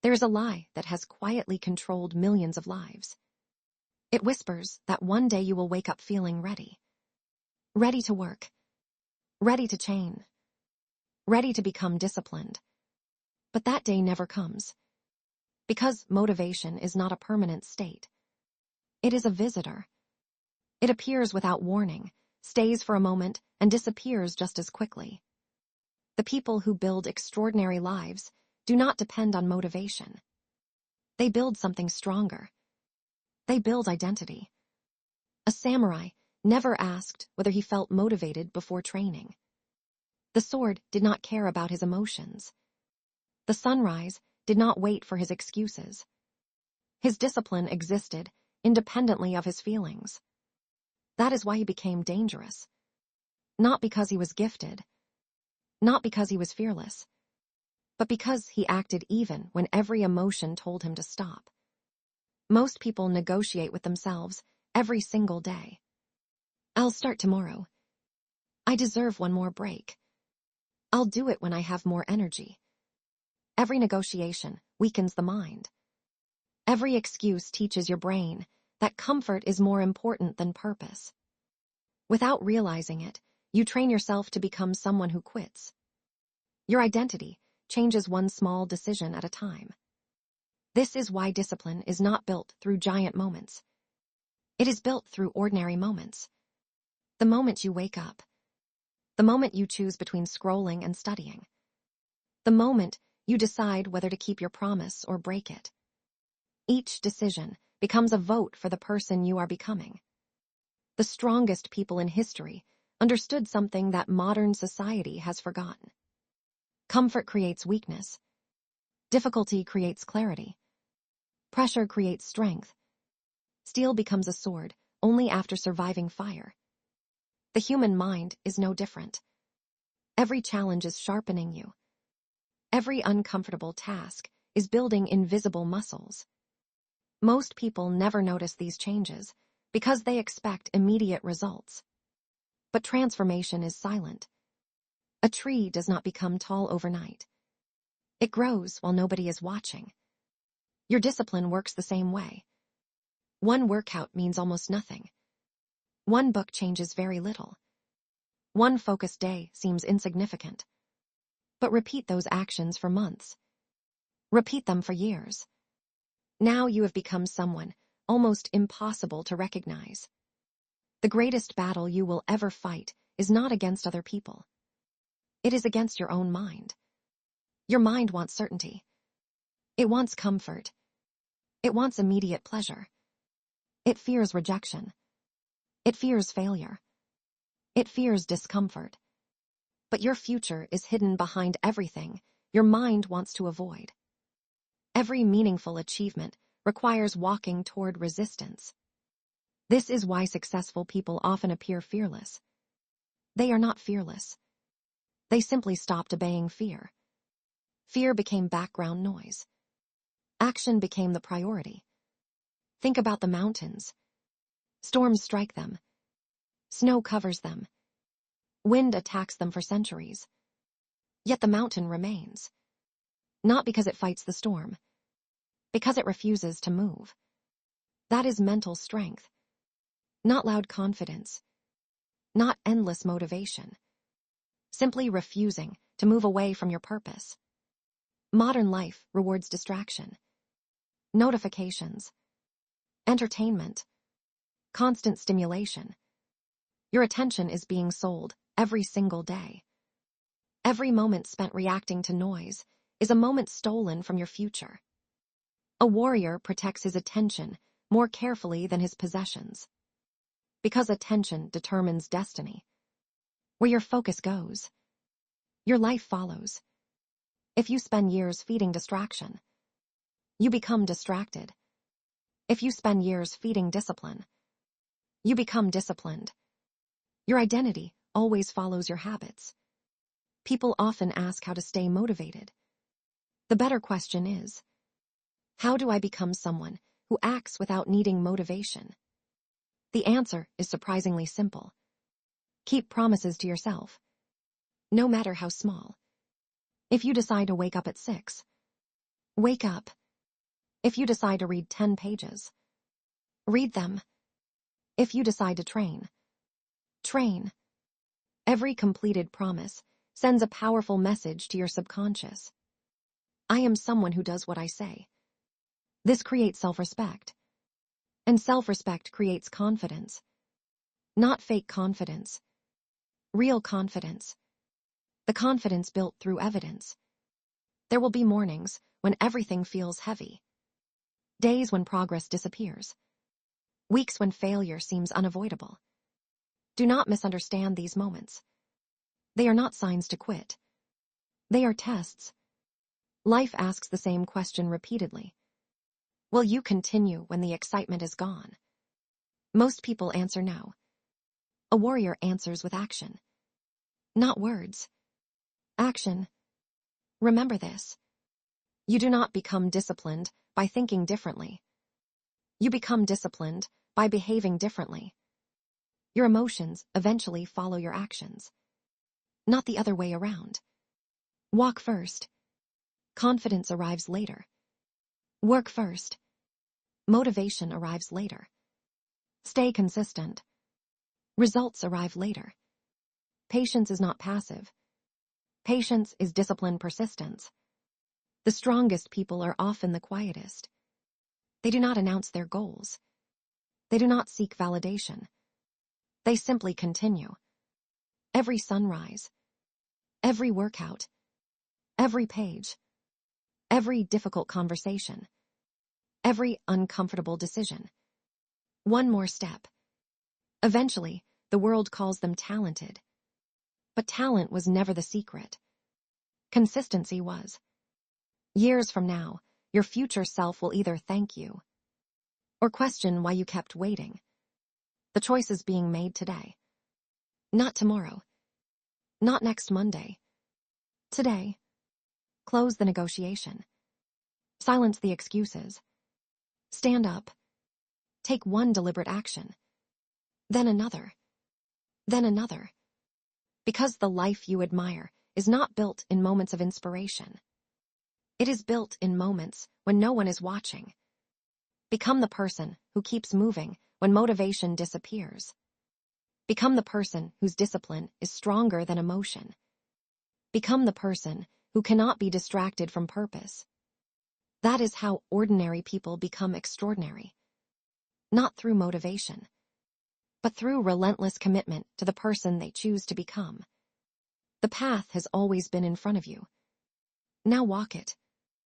There is a lie that has quietly controlled millions of lives. It whispers that one day you will wake up feeling ready. Ready to work. Ready to change. Ready to become disciplined. But that day never comes. Because motivation is not a permanent state. It is a visitor. It appears without warning, stays for a moment, and disappears just as quickly. The people who build extraordinary lives do not depend on motivation. They build something stronger. They build identity. A samurai never asked whether he felt motivated before training. The sword did not care about his emotions. The sunrise did not wait for his excuses. His discipline existed independently of his feelings. That is why he became dangerous. Not because he was gifted. Not because he was fearless. But because he acted even when every emotion told him to stop. Most people negotiate with themselves every single day. I'll start tomorrow. I deserve one more break. I'll do it when I have more energy. Every negotiation weakens the mind. Every excuse teaches your brain that comfort is more important than purpose. Without realizing it, you train yourself to become someone who quits. Your identity changes one small decision at a time. This is why discipline is not built through giant moments. It is built through ordinary moments. The moment you wake up. The moment you choose between scrolling and studying. The moment you decide whether to keep your promise or break it. Each decision becomes a vote for the person you are becoming. The strongest people in history understood something that modern society has forgotten. Comfort creates weakness. Difficulty creates clarity. Pressure creates strength. Steel becomes a sword only after surviving fire. The human mind is no different. Every challenge is sharpening you. Every uncomfortable task is building invisible muscles. Most people never notice these changes because they expect immediate results. But transformation is silent. A tree does not become tall overnight. It grows while nobody is watching. Your discipline works the same way. One workout means almost nothing. One book changes very little. One focused day seems insignificant. But repeat those actions for months. Repeat them for years. Now you have become someone almost impossible to recognize. The greatest battle you will ever fight is not against other people. It is against your own mind. Your mind wants certainty. It wants comfort. It wants immediate pleasure. It fears rejection. It fears failure. It fears discomfort. But your future is hidden behind everything your mind wants to avoid. Every meaningful achievement requires walking toward resistance. This is why successful people often appear fearless. They are not fearless. They simply stopped obeying fear. Fear became background noise. Action became the priority. Think about the mountains. Storms strike them. Snow covers them. Wind attacks them for centuries. Yet the mountain remains. Not because it fights the storm. Because it refuses to move. That is mental strength. Not loud confidence. Not endless motivation. Simply refusing to move away from your purpose. Modern life rewards distraction. Notifications. Entertainment. Constant stimulation. Your attention is being sold every single day. Every moment spent reacting to noise is a moment stolen from your future. A warrior protects his attention more carefully than his possessions. Because attention determines destiny. Where your focus goes, your life follows. If you spend years feeding distraction, you become distracted. If you spend years feeding discipline, you become disciplined. Your identity always follows your habits. People often ask how to stay motivated. The better question is, how do I become someone who acts without needing motivation? The answer is surprisingly simple. Keep promises to yourself, no matter how small. If you decide to wake up at 6, Wake up. If you decide to read 10 pages, read them. If you decide to train, train. Every completed promise sends a powerful message to your subconscious. I am someone who does what I say. This creates self-respect. And self-respect creates confidence. Not fake confidence. Real confidence. The confidence built through evidence. There will be mornings when everything feels heavy. Days when progress disappears. Weeks when failure seems unavoidable. Do not misunderstand these moments. They are not signs to quit. They are tests. Life asks the same question repeatedly. Will you continue when the excitement is gone? Most people answer no. A warrior answers with action. Not words. Action. Remember this. You do not become disciplined by thinking differently. You become disciplined by behaving differently. Your emotions eventually follow your actions. Not the other way around. Walk first. Confidence arrives later. Work first. Motivation arrives later. Stay consistent. Results arrive later. Patience is not passive. Patience is disciplined persistence. The strongest people are often the quietest. They do not announce their goals. They do not seek validation. They simply continue. Every sunrise, every workout, every page, every difficult conversation, every uncomfortable decision. One more step. Eventually, the world calls them talented. But talent was never the secret. Consistency was. Years from now, your future self will either thank you or question why you kept waiting. The choice is being made today. Not tomorrow. Not next Monday. Today. Close the negotiation. Silence the excuses. Stand up. Take one deliberate action. Then another. Then another. Because the life you admire is not built in moments of inspiration. It is built in moments when no one is watching. Become the person who keeps moving when motivation disappears. Become the person whose discipline is stronger than emotion. Become the person who cannot be distracted from purpose. That is how ordinary people become extraordinary. Not through motivation, but through relentless commitment to the person they choose to become. The path has always been in front of you. Now walk it.